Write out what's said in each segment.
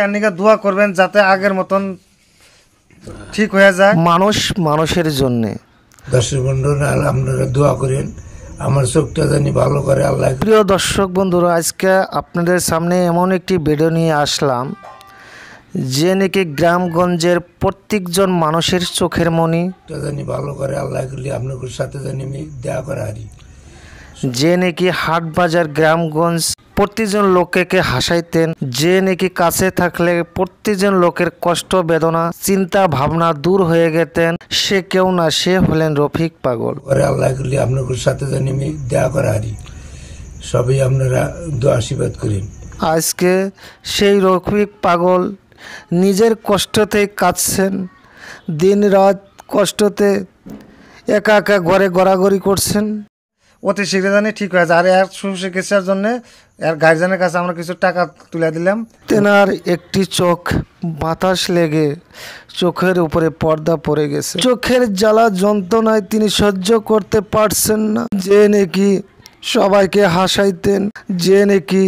এর দোয়া করবেন যাতে আগের মতন ঠিক হয়ে যায়। মানুষের জন্য দর্শক বন্ধুরা আপনারা দোয়া করেন আমার চোখটা জানি ভালো করে আল্লাহ। প্রিয় দর্শক বন্ধুরা, আজকে আপনাদের সামনে এমন একটি ভিডিও নিয়ে আসলাম যে নাকি গ্রামগঞ্জের প্রত্যেকজন মানুষের চোখের মনি জানি ভালো করে আল্লাহ করলে আপনাদের সাথে জানি আমি দেয়া করা হারি। যে নাকি হাট বাজার গ্রামগঞ্জ প্রতিজন লোককে হাসাইতেন, যে নাকি কাছে থাকলে প্রতিজন লোকের কষ্ট বেদনা চিন্তা ভাবনা দূর হয়ে গেতেন, সে কেউ না, সে হলেন রফিক পাগল। আল্লাহ করলে আপনাদের সাথে জানি আমি দেয়া করা হারি। সবাই আপনারা দোয়া আশীর্বাদ করেন। আজকে সেই রফিক পাগল নিজের কষ্টতে কাঁদছেন, দিন রাত কষ্টতে একা একা ঘরে গড়াগড়ি করছেন। অতি শীঘ্র জানি ঠিক হয়ে যায়। আর এর চিকিৎসার জন্য এর গার্জেনের কাছে আমরা কিছু টাকা তুলে দিলাম। তেনার একটি চোখ বাতাস লেগে চোখের উপরে পর্দা পড়ে গেছে। চোখের জ্বালা যন্ত্রণায় তিনি সহ্য করতে পারছেন না। যে নাকি সবাইকে হাসাইতেন, যে নাকি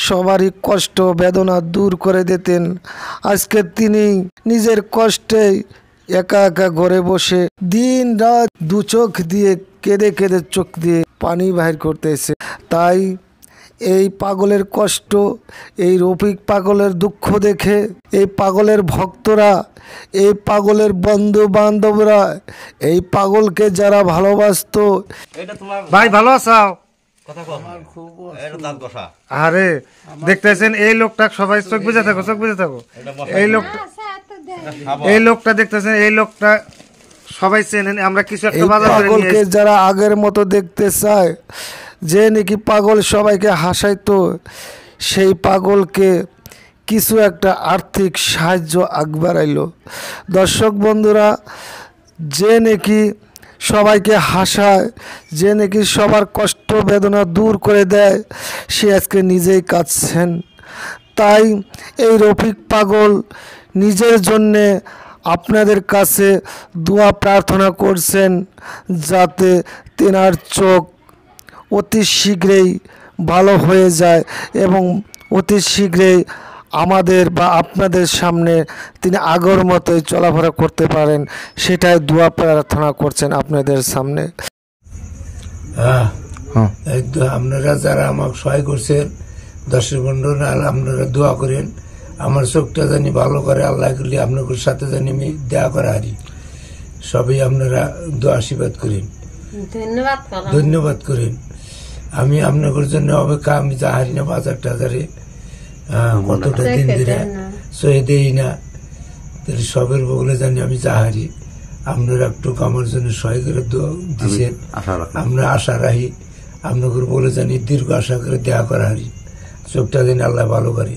সবারই কষ্ট বেদনা দূর করে দিতেন, আজকে তিনি নিজের কষ্টে একা একা ঘরে বসে দিন রাত দু চোখ দিয়ে কেঁদে কেঁদে চোখ দিয়ে পানি বাহির করতেছে। তাই এই পাগলের কষ্ট, এই রফিক পাগলের দুঃখ দেখে এই পাগলের ভক্তরা, এই পাগলের বন্ধু বান্ধবরা, এই পাগলকে যারা ভালোবাসতো, ভাই ভালো আছো? আরে দেখতেছেন এই লোকটা, সবাই চোখ বুঝে থাকো, চোখ বুঝে থাকো। এই লোকটা দেখতেছেন, এই লোকটা সবাই চেনেন। আমরা কিছু একটা পাগলকে যারা আগের মতো দেখতে চায়, যে নাকি পাগল সবাইকে হাসাইতো, সেই পাগলকে কিছু একটা আর্থিক সাহায্য আগবাড়াইলো। দর্শক বন্ধুরা, যে নাকি সবাইকে হাসায়, যে নাকি সবার কষ্ট বেদনা দূর করে দেয়, সে আজকে নিজেই কাঁদছেন। তাই এই রফিক পাগল নিজের জন্যে আপনাদের কাছে দোয়া প্রার্থনা করছেন যাতে তেনার চোখ অতি শীঘ্রই ভালো হয়ে যায় এবং অতি শীঘ্রই আমাদের বা আপনাদের সামনে তিনি আগের মতোই চলাফেরা করতে পারেন, সেটাই দোয়া প্রার্থনা করছেন আপনাদের সামনে। আপনারা যারা আমাকে সহায় করছেন, দর্শক বন্ধুরা আপনারা দোয়া করেন আমার চোখটা জানি ভালো করে আল্লাহ করলে আপনাদের সাথে জানি আমি দেয়া করা হারি। সবাই আপনারা দোয়া আশীর্বাদ করেন, ধন্যবাদ করেন। আমি আপনাদের জন্য অপেক্ষা, আমি যা হারি না বাজার টাজারে কতটা দিন ধরে সহে দেই না, সবের বগলে জানি আমি যা হারি। আপনারা একটু আমার জন্য সহায় করে দিচ্ছেন, আমরা আশা রাখি আপনাদের বলে জানি দীর্ঘ আশা করে দেয়া করা হারি। চোখটা জানি আল্লাহ ভালো করে।